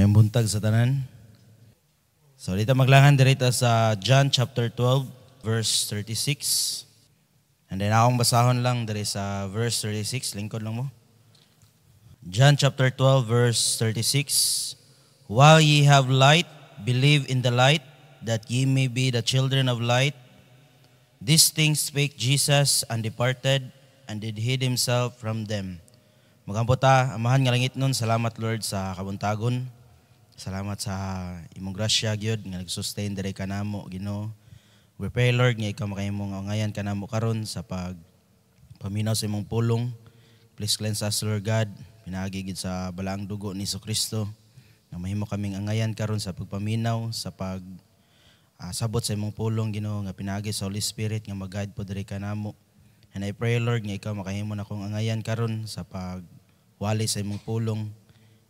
Mayong buntag sa tanan. So dito maglangan dirita sa John chapter 12 verse 36. And then akong basahon lang diri sa verse 36, lingkod lang mo. John chapter 12 verse 36. While ye have light, believe in the light, that ye may be the children of light. These things spake Jesus, and departed, and did hid himself from them. Maghambot ta, amahan nga langit nun, salamat Lord sa kabuntagon. Salamat sa imong grasya gyud nga nag-sustain diri kanamo, Ginoo. We pray Lord nga ikaw makahimong angayan kanamo karon sa paminaw sa imong pulong. Please cleanse us Lord God, pinaagi gid sa balaang dugo ni Jesucristo. Nga mahimo kaming angayan karon sa pagpaminaw, sa sabot sa imong pulong, Ginoo, nga pinaagi sa Holy Spirit nga mag-guide po diri kanamo. And I pray Lord nga ikaw makahimo na kong angayan karon sa pagwali sa imong pulong.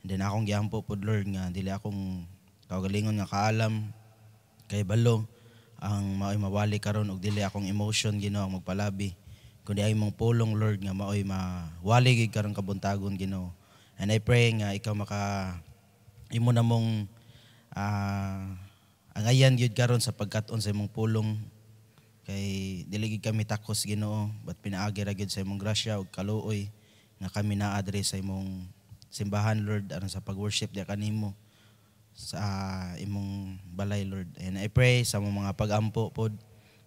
And then akong giampo po Lord nga dili akong kaugalingon nga kaalam kay balo ang maoy mawali karon ug dili akong emotion, Ginoo, ang magpalabi. Kundi ay imong pulong Lord nga maoy mawali gid karon kabuntagon, Ginoo. And I pray nga ikaw imo na mong angayan gyud karon sa pagkat-on sa imong pulong. Kay dili gid kami takos, Ginoo, but pinaagi ra gyud sa imong grasya ug kaluoy nga kami naa-diri sa imong simbahan Lord aron sa pag-worship diha kanimo sa imong balay Lord. And I pray sa mga pag-ampo pod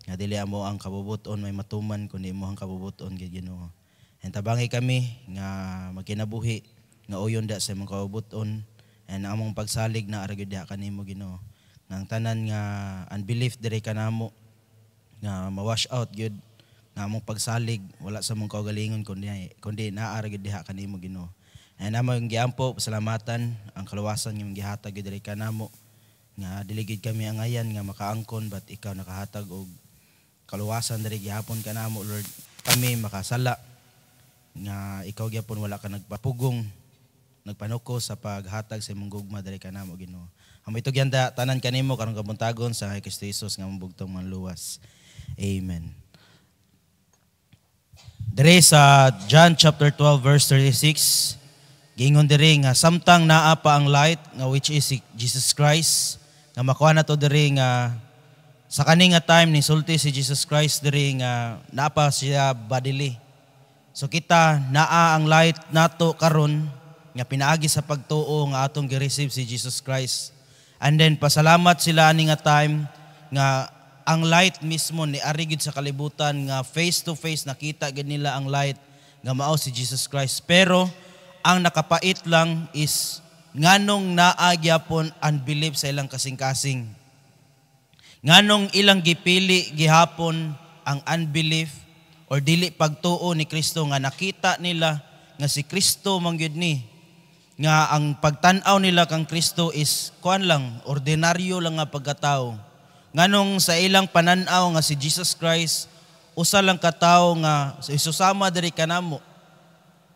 nga dili amo ang kabubuton may matuman kundi imo ang kabubuton gid, Ginoo. And tabangi kami nga magkinabuhi nga uyon da sa imong kabubuton and among pagsalig na ara gyud diha kanimo, Ginoo. Nang tanan nga unbelief diri kanamo nga ma-wash out gyud nga among pagsalig wala sa mong kaugalingon kundi naara gyud diha kanimo, Ginoo. And among giampo pasalamatan ang kaluwasan nga gihatag gyud diri kanamo nga dili gyud kami angayan nga makaangkon but ikaw nakahatag og kaluwasan diri gihapon kanamo Lord. Kami makasala nga ikaw gyapon wala ka nagpapugong nagpanuko sa paghatag sa imong gugma diri kanamo, Ginoo. Amo ito gyanda tanan kanimo karong kabuntagon sa Kristo Jesus nga mabugtong manluwas. Amen. Diri sa John chapter 12 verse 36, giingon diri nga samtang naa pa ang light nga which is Jesus Christ, nga makuha na to diri nga sa kani nga time ni sulti si Jesus Christ diri nga naa pa siya bodily. So kita naa ang light nato karon nga pinaagi sa pagtuo nga atong gi-receive si Jesus Christ. And then pasalamat sila ani nga time nga ang light mismo ni ari gid sa kalibutan nga face to face nakita gid nila ang light nga mao si Jesus Christ. Pero ang nakapait lang is nganong naa gyapon unbelief sa ilang kasing-kasing. Nganong ilang gipili gihapon ang unbelief or dili pagtuo ni Kristo nga nakita nila nga si Kristo man gyud ni nga ang pagtan-aw nila kang Kristo is kuan lang ordinaryo lang nga pagkatao. Nganong sa ilang panan-aw nga si Jesus Christ usa lang ka tawo nga isusama diri kanamo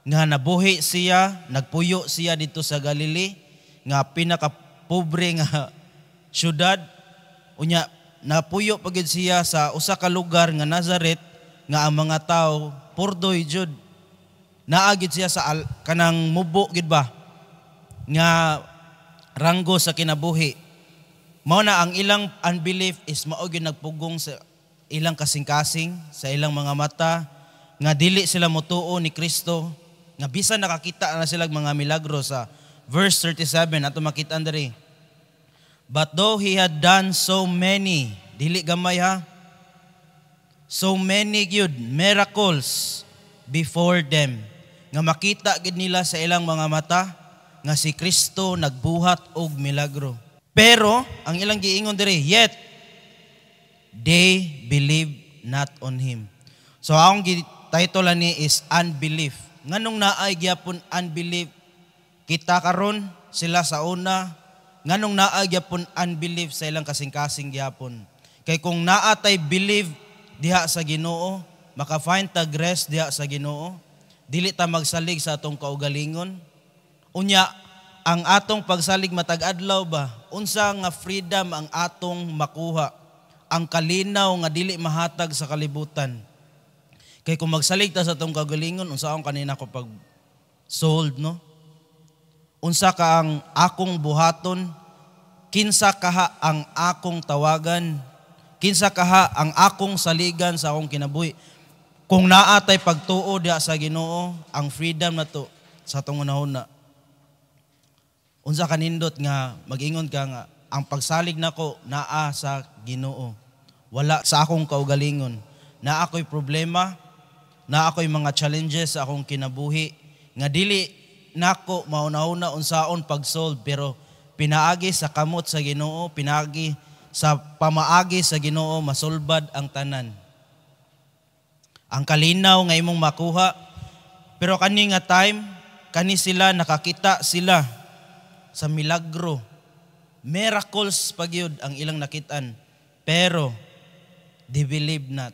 nga nabuhi siya, nagpuyo siya dito sa Galilee nga pinakapobre nga syudad. Unya napuyo pagid siya sa usa ka lugar nga Nazareth nga ang mga tawo purdoy jud. Naagid siya sa kanang mubo gid ba nga ranggo sa kinabuhi. Mao na ang ilang unbelief is mao gyud nagpugong sa ilang kasing-kasing, sa ilang mga mata nga dili sila motuo ni Kristo, nga bisan nakakita na sila mga milagro sa verse 37 ato makita diri. But though he had done so many, dili gamay ha, so many gyud miracles before them, nga makita gid nila sa ilang mga mata nga si Kristo nagbuhat og milagro. Pero ang ilang giingon diri, yet they believe not on him. So akong title ni is unbelief. Nganong naay gyapon unbelief kita karon sila sa una, nganong naay gyapon unbelief sa ilang kasing-kasing gyapon. Kay kung naatay believe diha sa Ginoo, maka-find tag rest diha sa Ginoo, dili ta magsalig sa atong kaugalingon. Unya ang atong pagsalig matag adlaw ba, unsa nga freedom ang atong makuha, ang kalinaw nga dili mahatag sa kalibutan. Kay kung magsalig ta sa atong kaugalingon, unsa ang kanina ko pag sold, no? unsa ka ang akong buhaton, kinsa kaha ang akong tawagan, kinsa kaha ang akong saligan sa akong kinabuhi. Kung naatay pagtuo diha sa Ginoo, ang freedom na to sa atong unahuna. Unsa kanindot nga mag-ingon ka nga ang pagsalig nako naa sa Ginoo. Wala sa akong kaugalingon. Na ako'y problema, na ako'y mga challenges sa akong kinabuhi nga dili nako mauna-una unsaon pag-solve, pero pinaagi sa kamot sa Ginoo, pinaagi sa pamaagi sa Ginoo, masulbad ang tanan. Ang kalinaw nga imong makuha, pero kani nga time, kani sila nakakita sila sa milagro. Miracles pagyud ang ilang nakitaan, pero they believe not.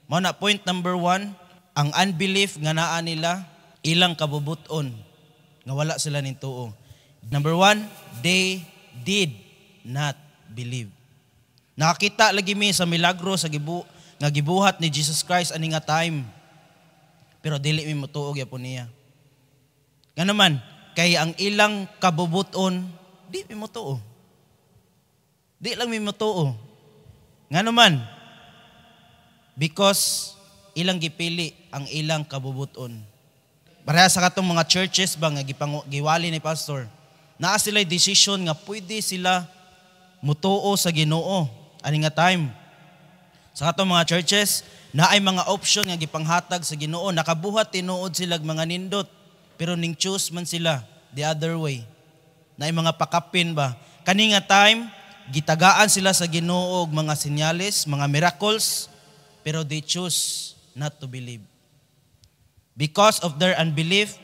Mao na point number 1, ang unbelief nga naa nila ilang kabubuton nga wala sila ning tuo. Number 1, they did not believe. Nakakita lagi mi sa milagro sa nga gibuhat ni Jesus Christ ani nga time, pero dili mi motuo gyapon niya. Nga naman, kay ang ilang kabubuton di mi motuo. Di lang mi motuo. Nga naman, because ilang gipili ang ilang kabubuton. Pareha sa katong mga churches ba nga giwali ni pastor, naa sila decision nga pwede sila mutuo sa Ginoo ani nga time. Sa katong mga churches, naay mga option nga gipanghatag sa Ginoo, nakabuhat tinuod sila mga nindot, pero ning choose man sila the other way. Naay mga pakapin ba? Kani nga time, gitagaan sila sa Ginoo og mga senyales, mga miracles, pero they choose not to believe. Because of their unbelief,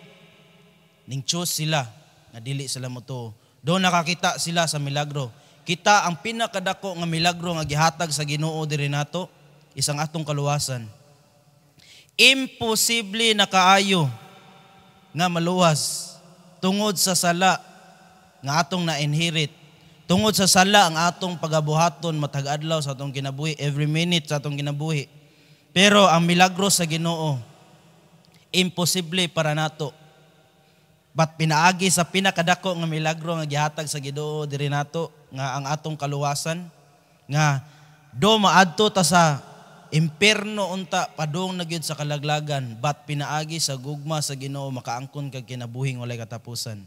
ning choose sila nga dili sila motuo. Doon nakakita sila sa milagro. Kita ang pinakadako nga milagro nga gihatag sa Ginoo diri nato, isang atong kaluwasan. Imposible na kaayo nga maluwas tungod sa sala nga atong na-inherit. Tungod sa sala ang atong pagabuhaton matag adlaw sa atong kinabuhi, every minute sa atong kinabuhi. Pero ang milagro sa Ginoo, imposible para nato. But pinaagi sa pinakadako nga milagro nga gihatag sa Ginoo diri nato nga ang atong kaluwasan, nga do maadto ta sa impierno unta padung na gyud sa kalaglagan, but pinaagi sa gugma sa Ginoo makaangkon kag kinabuhing walay katapusan.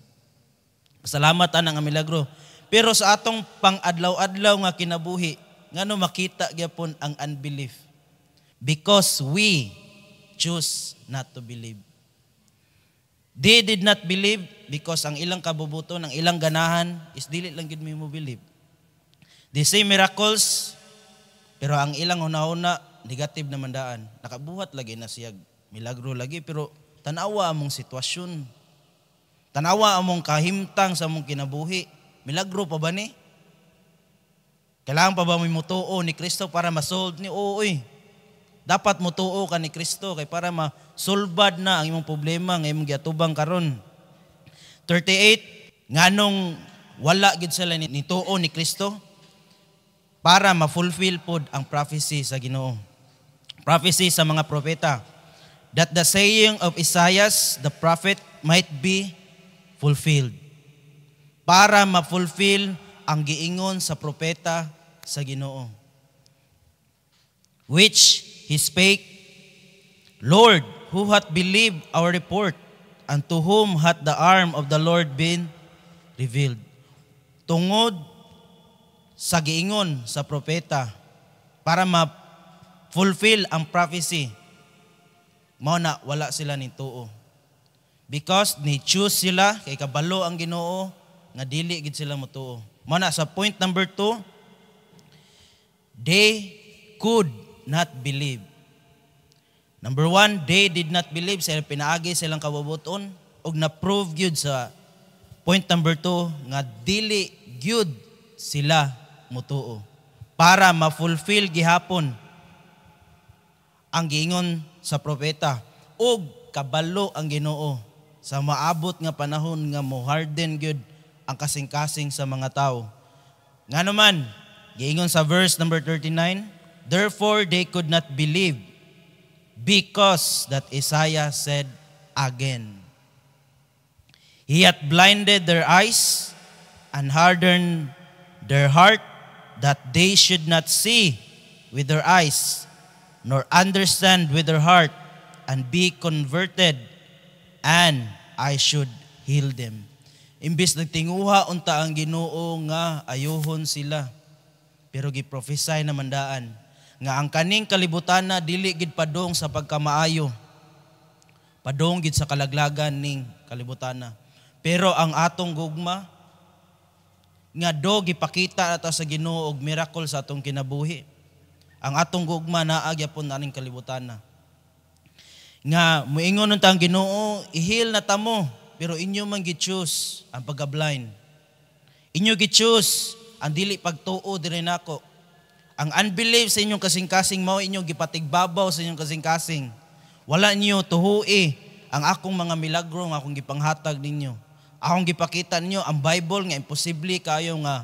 Salamat ana nga milagro. Pero sa atong pang-adlaw-adlaw nga kinabuhi, ngano makita gyapon ang unbelief? Because we choose not to believe. They did not believe because ang ilang kabubuton, ang ilang ganahan is dili lang gid mo believe. They say miracles, pero ang ilang una-una negative na mandaan. Nakabuhat lagi na siya milagro lagi, pero tanawa among sitwasyon. Tanawa among kahimtang sa among kinabuhi. Milagro pa ba ni? Kailangan pa ba may mutuo ni Kristo para ma-solve ni? Oo. Dapat mutuo ka ni Kristo kay para ma-solved na ang imong problema nga imong giatubang karon. 38, nganong wala gid sila nituo ni Kristo para ma-fulfill pod ang prophecy sa Ginoo. Prophecy sa mga propeta, that the saying of Isaiah the prophet might be fulfilled. Para ma-fulfill ang giingon sa propeta sa Ginoo, which he spake, Lord, who hath believed our report, and to whom hath the arm of the Lord been revealed. Tungod sa giingon sa propeta, para ma-fulfill ang prophecy, mao na wala sila ni tuo. Because ni choose sila, kay kabalo ang Ginoo, nga dili gid sila motuo. Mao na sa point number 2, they could not believe. Number 1, they did not believe. Sila pinaagi silang kabubuton og na-prove gyud sa point number 2 nga dili gyud sila motuo. Para ma-fulfill gihapon ang giingon sa propeta og kabalo ang Ginoo sa maabot nga panahon nga mo-harden gyud ang kasing-kasing sa mga tao. Nga naman, giingon sa verse number 39, therefore they could not believe because that Isaiah said again. He hath blinded their eyes and hardened their heart, that they should not see with their eyes, nor understand with their heart, and be converted, and I should heal them. Imbis nagtinguha unta ang Ginoo nga ayuhon sila, pero giprophesy na mandaan nga ang kaning kalibutan na dili gid padong sa pagkamaayo, padong gid sa kalaglagan ning kalibutan na. Pero ang atong gugma nga do gipakita nato sa Ginoo og miracle sa atong kinabuhi. Ang atong gugma naa gyapon aning kalibutan na. Nga muingon unta ang Ginoo, ihil na tamo, pero inyo man gi-choose ang pagka-blind. Inyo gi-choose ang dili pagtuo diri nako. Ang unbelief sa inyong kasing-kasing mao inyong gipatigbabaw sa inyong kasing-kasing. Wala niyo tuhui ang akong mga milagro nga akong gipanghatag ninyo. Akong gipakita ninyo ang Bible nga imposible kayo nga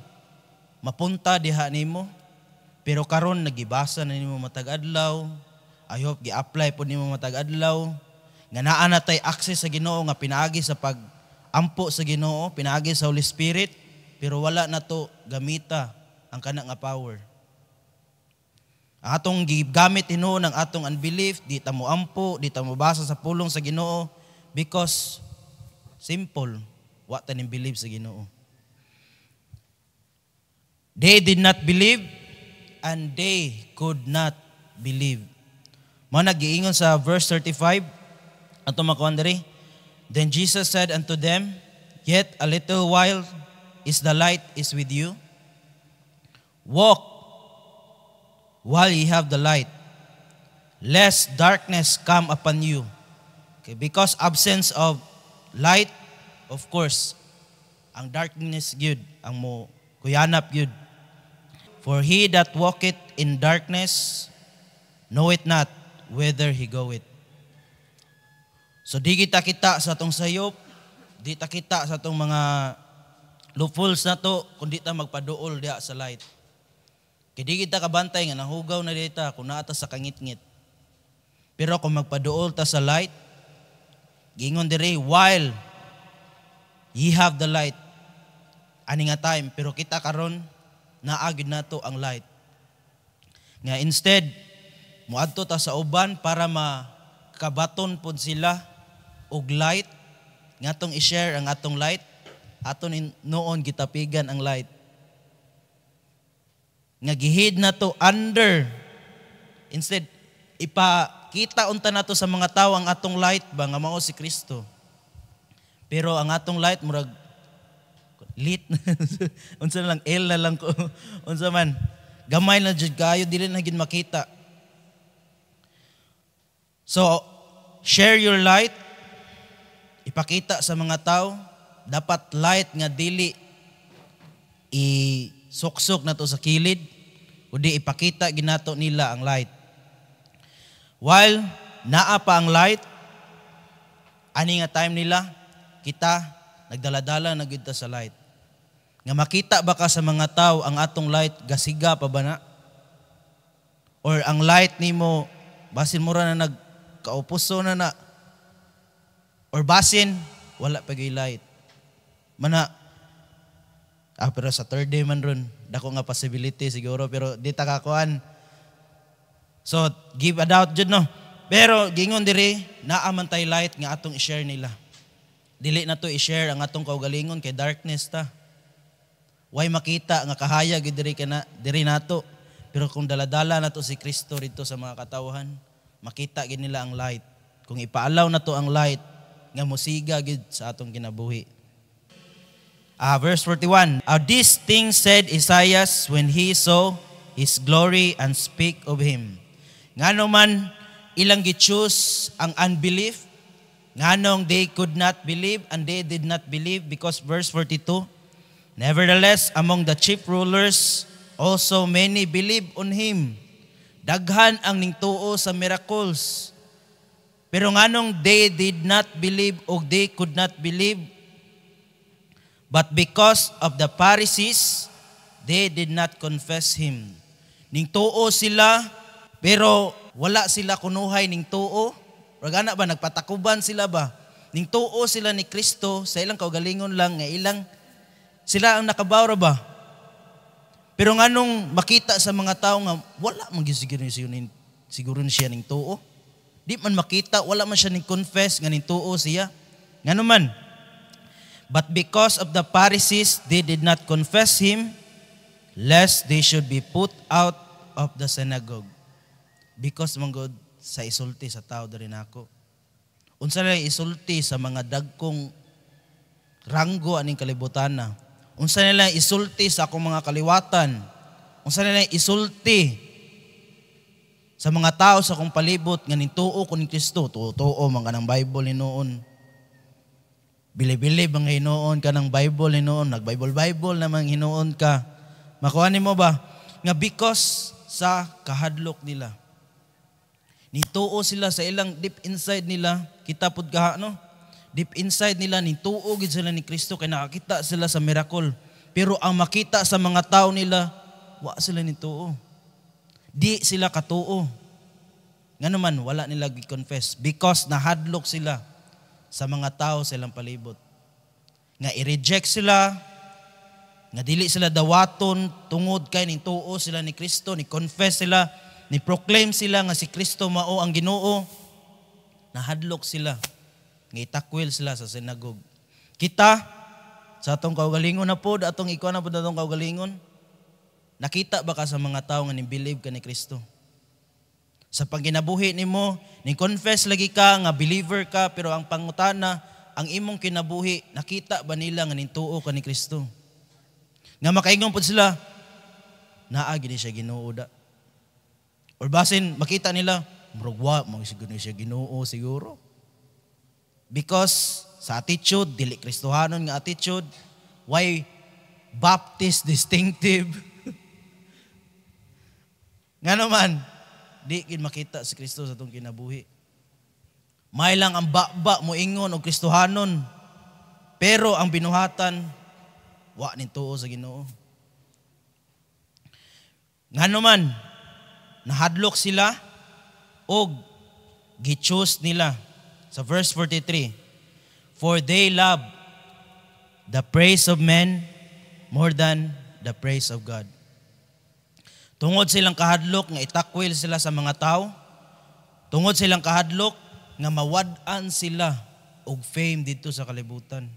mapunta diha nimo. Pero karon nagibasa na nimo matag adlaw. I hope gi-apply po nimo matag adlaw. Nga naa na tay access sa Ginoo nga pinaagi sa pag-ampo sa Ginoo, pinaagi sa Holy Spirit, pero wala na to gamita ang kana nga power. Ang atong gigamit hinuon ang atong unbelief, di ta mo ampo, di ta mo basa sa pulong sa Ginoo because simple, wa ta ning believe sa Ginoo. They did not believe and they could not believe. Mao nagiingon sa verse 35 ato makuan diri. Then Jesus said unto them, yet a little while is the light is with you. Walk while ye have the light, lest darkness come upon you. Okay, because absence of light, of course, ang darkness gyud ang mo kuyanap gyud. For he that walketh in darkness knoweth not whither he goeth. So di kita sa atong sayop, di ta kita sa atong mga loopholes na to, kundi ta magpaduol diha sa light. Kaya di kita kabantay nga nahugaw na dita kung naata sa kangit-ngit. Pero kung magpaduol ta sa light, gingon diri, while ye have the light, ani nga time, pero kita karon naagid nato ang light. Nga instead, muadto ta sa uban para makabaton pod sila og light, nga atong i-share ang atong light, aton noon gitapigan ang light. Nga gihid na to under, instead ipakita unta nato sa mga tao ang atong light ba nga mao si Kristo. Pero ang atong light murag lit unsa lang L na lang ko unsa man gamay na jud kayo dili na gid makita. So share your light, ipakita sa mga tao, dapat light nga dili suksok na to sa kilid, kundi ipakita ginato nila ang light. While naa pa ang light, ani nga time nila, kita nagdaladala na gid ta sa light. Nga makita ba ka sa mga tao ang atong light gasiga pa ba na? Or ang light nimo basin mo ra na nagkaupuso na or basin wala pa gay light. Mana pero sa third day man ron, dako nga possibility siguro, pero di ta kakuan. So, give a doubt jud no. Pero gingon diri, naa man tay light nga atong i-share nila. Dili na to i-share ang atong kaugalingon kay darkness ta. Way makita nga kahaya gid diri nato. Pero kung daladala nato si Kristo rito sa mga katawhan, makita gid nila ang light. Kung ipaalaw na to ang light nga mosiga gid sa atong kinabuhi. Verse 41. These things said Isaiah when he saw his glory and speak of him. Ngano man ilang gi-choose ang unbelief, nganong they could not believe and they did not believe because verse 42. Nevertheless, among the chief rulers also many believe on him. Daghan ang ningtuo sa miracles. Pero nganong they did not believe o they could not believe, but because of the Pharisees, they did not confess him. Ningtuo sila, pero wala sila kunuhay ningtuo. Ragana ba, nagpatakuban sila ba? ning tuo sila ni Kristo sa ilang kaugalingon lang nga ilang sila ang nakabawra ba. Pero nganong makita sa mga tao nga wala man gyud siguro siya ning tuo. Di man makita, wala man siya ning confess nga ning tuo siya. Ngano man. But because of the Pharisees, they did not confess him, lest they should be put out of the synagogue. Because man God sa isulti sa tao diri nako. Unsa nila isulti sa mga dagkong ranggo aning kalibutan na. Unsa nila isulti sa akong mga kaliwatan. Unsa nila isulti sa mga tao sa akong palibot nga nintuo ko ni Kristo. Tuo man ka ng Bible ni noon. Bili-bili bang hinoon ka ng Bible ni noon. Nag-Bible namang hinoon ka. Makuha mo ba? Nga because sa kahadlok nila. Nituo sila sa ilang deep inside nila. Kita pud kaha no? Deep inside nila, nituo gid sila ni Kristo kay nakakita sila sa miracle. Pero ang makita sa mga tao nila, wa sila nituo. Di sila katuo. Nga naman, wala nila gi-confess because nahadlok sila sa mga tao sa ilang palibot. Nga i-reject sila, nga dili sila dawaton tungod kay nituo sila ni Kristo, ni confess sila, ni proclaim sila nga si Kristo mao ang Ginoo. Nahadlok sila. Nga itakwil sila sa synagogue. Kita sa atong kaugalingon na pod, atong ikuan na pod atong kaugalingon. Nakita ba ka sa mga tao nga ni-believe ka ni Kristo? Sa pagkinabuhi nimo, ni-confess lagi ka nga believer ka, pero ang pangutana, ang imong kinabuhi, nakita ba nila nga nintuo ka ni Kristo? Nga makaingon po sila, naa gini siya Ginoo da. Or basin, makita nila, murugwa, magsiguro siya Ginoo siguro. Because sa attitude, dili Kristohanon nga attitude, why Baptist distinctive? Nga naman, di kin makita si Kristo sa itong kinabuhi. May lang ang baba mo ingon o Kristohanon, pero ang binuhatan, wa nintuo sa Ginoo. Nga naman, nahadlok sila o gi-choose nila. Sa verse 43, for they love the praise of men more than the praise of God. Tungod silang kahadlok nga itakwil sila sa mga tao, tungod silang kahadlok nga mawad-an sila og fame dito sa kalibutan.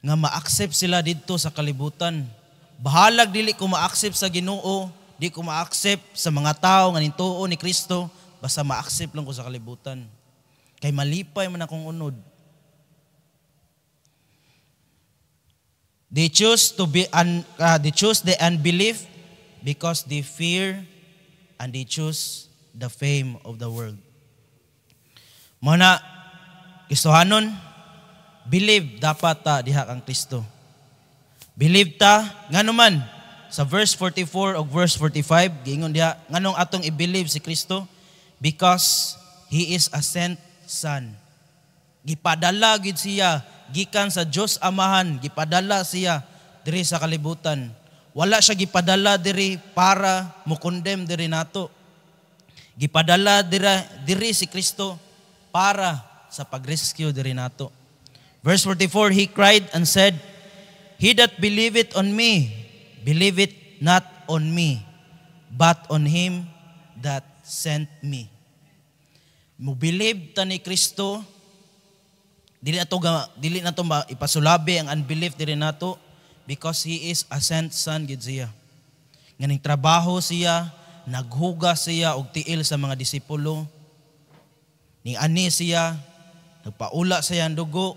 Nga ma-accept sila dito sa kalibutan. Bahalag dili ko ma-accept sa Ginoo, di ko ma-accept sa mga tao nga nintuo ni Kristo, basta ma-accept lang ko sa kalibutan. Kay malipay man akong unod. They choose the unbelief because they fear and they choose the fame of the world. Muna, Kristohanon, believe dapat ta diha kang Kristo. Believe ta, ngano man, sa verse 44 o verse 45, giingon diha, nganong atong i-believe si Kristo? Because He is a sent Son. Gipadala gid siya, gikan sa Dios Amahan, gipadala siya diri sa kalibutan. Wala siya gipadala diri para mo-condemn diri nato. Gipadala diri si Kristo para sa pag-rescue diri nato. Verse 44, He cried and said, He that believeth on me, believeth not on me, but on Him that sent me. Mo-believe ta ni Kristo, dili na to ipasulabi ang unbelief diri nato, because He is a sent Son gid siya. Nganing trabaho siya, naghugas siya og tiil sa mga disipulo. Ning ani siya, nagpaula siya ang dugo,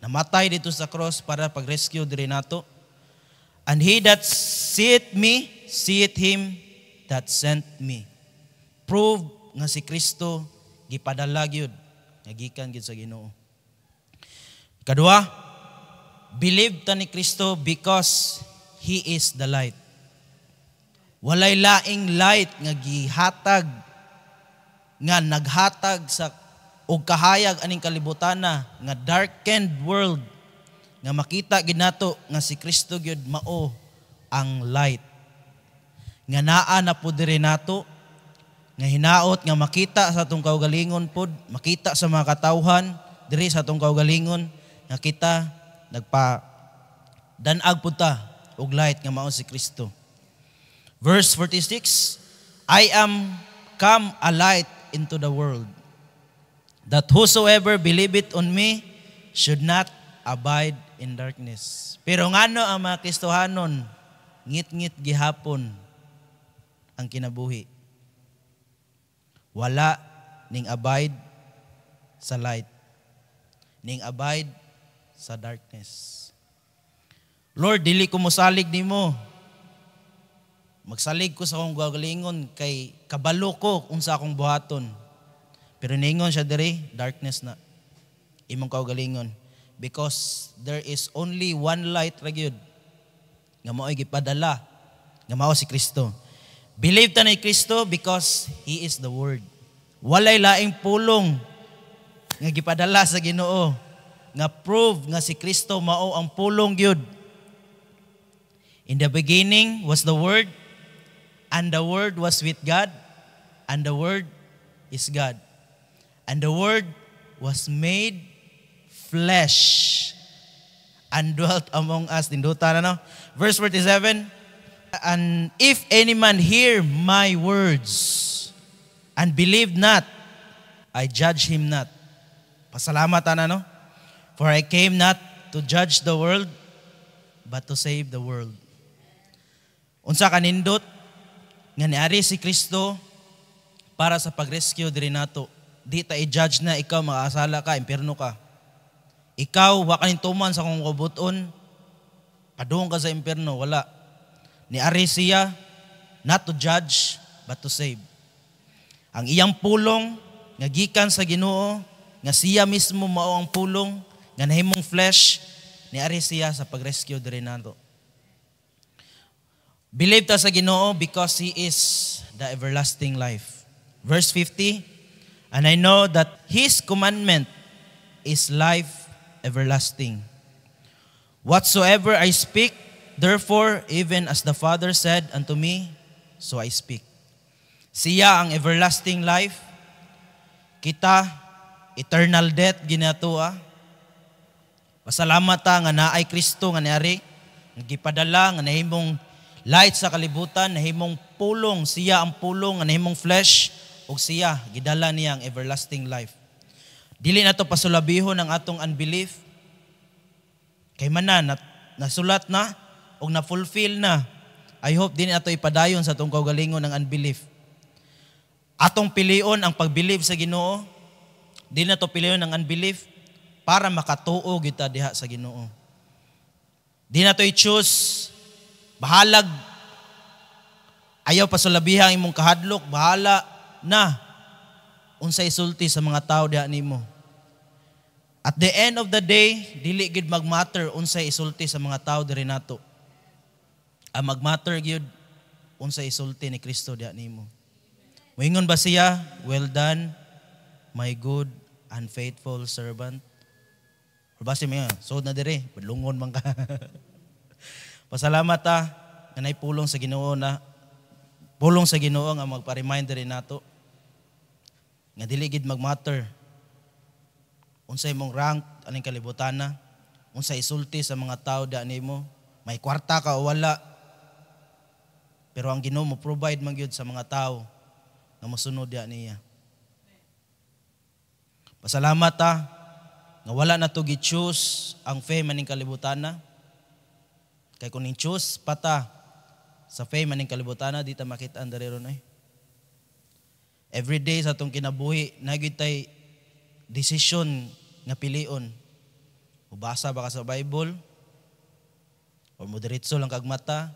namatay dito sa cross para pag-rescue diri nato. And he that seeth me, seeth him that sent me. Prove nga si Kristo gipadala gyud, nagikan gyud sa Ginoo. Kadua, believe ta ni Kristo because He is the light. Walay laing light nga gihatag, nga naghatag sa og kahayag aning kalibutana, nga darkened world, nga makita gid nato nga si Kristo gyud mao ang light. Nga naa na pud diri nato, nga hinaot nga makita sa atong kaugalingon pod, makita sa mga katawhan, diri sa atong kaugalingon nga kita nagpa danag pud ta og light nga mao si Kristo. Verse 46, I am come a light into the world, that whosoever believeth on me should not abide in darkness. Pero ngano ang mga Kristohanon ngit-ngit gihapon ang kinabuhi. Wala ning abide sa light, ning abide sa darkness. Lord, dili ko mosalig nimo. Magsalig ko sa akong gagalingon kay kabalo ko unsa akong buhaton. Pero ningon siya diri, darkness na imong kaugalingon. Because there is only one light ra gyud nga mao'y gipadala nga mao si Kristo. Believe ta ni Kristo because He is the Word. Walay laing pulong nga gipadala sa Ginoo nga prove nga si Kristo mao ang pulong gyud. In the beginning was the Word, and the Word was with God, and the Word is God. And the Word was made flesh and dwelt among us. Ninduta na no? Verse 47, and if any man hear my words and believe not, I judge him not. Pasalamat na no? For I came not to judge the world, but to save the world. Unsa kanindot nga niari si Kristo para sa pag-rescue diri nato. Di ta i-judge na ikaw makasala ka, impierno ka. Ikaw wa ka tuman sa kung kabuton, padung ka sa impierno, wala. Niari siya not to judge but to save. Ang iyang pulong nga gikan sa Ginoo, nga siya mismo mao ang pulong nga nahimong flesh, niari siya sa pag-rescue diri nato. Believe ta sa Ginoo because He is the everlasting life. Verse 50, and I know that His commandment is life everlasting. Whatsoever I speak, therefore, even as the Father said unto me, so I speak. Siya ang everlasting life. Kita, eternal death ginatoa. Pasalamat ta nga naay Kristo nga niari, nga gipadala nga nahimong light sa kalibutan, nahimong pulong, siya ang pulong, nahimong flesh, o siya, gidala niya ang everlasting life. Dili na to pasulabihon ang atong unbelief. Kay man na, nasulat na, o na-fulfill na. I hope din na to ipadayon sa atong kaugalingon ng unbelief. Atong pilion ang pag-believe sa Ginoo, dili na to pilion ng unbelief, para makatuo kita diha sa Ginoo. Di na to i-choose bahalag, ayaw pasulabihan imong kahadlok, bahala na unsay sulti sa mga tao diha nimo. At the end of the day, dili gid magmatter unsay isulti sa mga tao diri nato. Ang magmatter gyud unsay isulti ni Kristo diha nimo. Moingon ba siya, well done, my good and faithful servant? O basi mo yan, sood na diri, padlungon man ka. Pasalamat ta nga nay pulong sa Ginoo na pulong sa Ginoo nga magpa-reminder nato nga dili gid magmatter unsay imong rank aning kalibutana, unsay isulti sa mga tao da nimo, may kwarta ka o wala. Pero ang Ginoo mo provide man gyud sa mga tao nga mosunod da niya. Pasalamat ta nga wala na to gi-choose ang fame aning kalibutana. Kay kung ning-choose pata sa fame aning kalibutana, di ta makita ang dariron ay. Every day sa atong kinabuhi, nagyud tay decision nga pilion. Mubasa ba ka sa Bible? O mudiretso lang kag mata?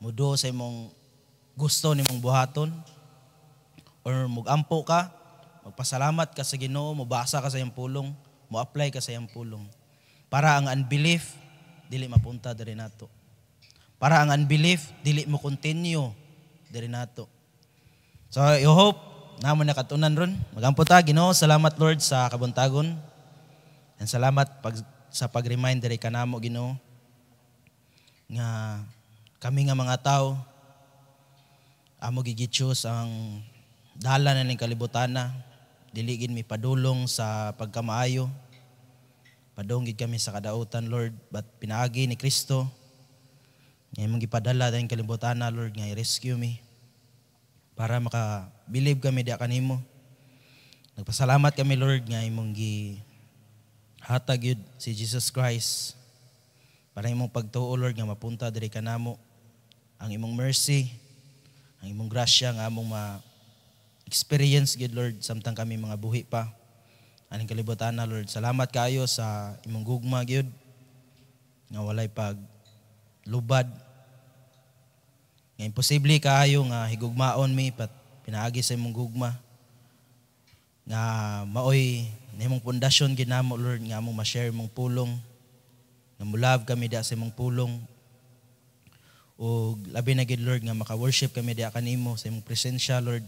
Mudo sa imong gusto nimong buhaton? Or mugampo ka? Magpasalamat ka sa Ginoo, mubasa ka sa iyang pulong, mo-apply ka sa iyang pulong. Para ang unbelief dili mapunta diri nato. Para ang unbelief dili mo continue diri nato. So I hope namo nakatunan ron. Magampo ta Ginoo, salamat Lord sa kabuntagon. And salamat sa pag-remind diri kanamo Ginoo nga kami nga mga tao amo gigi-choose ang dalan ning kalibutana dili gid mi padulong sa pagkamaayo. Padong gid kami sa kadautan, Lord, but pinaagi ni Kristo nga imong gipadala dahil kalibutan na, Lord, nga i-rescue me para maka-believe kami di kanimo. Nagpasalamat kami, Lord, nga imong gihatag yun si Jesus Christ para imong pagtuo, Lord, nga mapunta diri kanamo. Ang imong mercy, ang imong grasya nga among ma-experience, good Lord, samtang kami mga buhi pa. Aning kalibutan na, Lord. Salamat kayo sa imong gugma, good, nga walay paglubad. Nga imposible kayo nga higugmaon mi, pat pinaagi sa imong gugma. Nga maoy na imong pundasyon ginamo, Lord, nga among ma-share imong pulong. Nga mulab kami da sa imong pulong. O labi na gid, Lord, nga maka-worship kami diha kanimo sa imong presensya, Lord.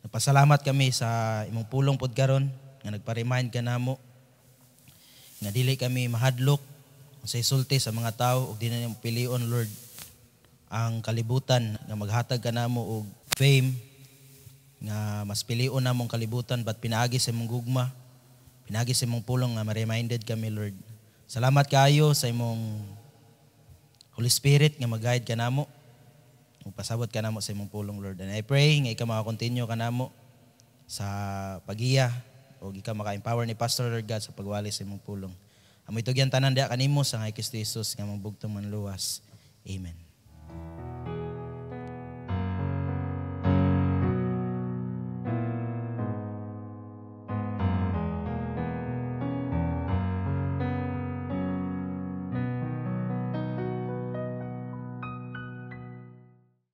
Nagpasalamat kami sa imong pulong pod karon nga nagpa-remind ka namo nga dili kami mahadlok sa isulti sa mga tao ug di na nimo pilion, Lord, ang kalibutan nga maghatag ka namo og fame nga mas pilion namong kalibutan, but pinaagi sa imong gugma, pinaagi sa imong pulong nga ma-reminded kami, Lord. Salamat kaayo sa imong Holy Spirit nga mag-guide ka namo. Pasabot ka namo sa imong pulong, Lord. And I pray nga ikaw maka-continue ka namo sa pagiya o ikaw maka-empower ni Pastor, Lord God, sa pagwali sa imong pulong. Amoy tugyan tanan diha kanimo sa nga Kristo Jesus nga magbugtong manluwas. Amen.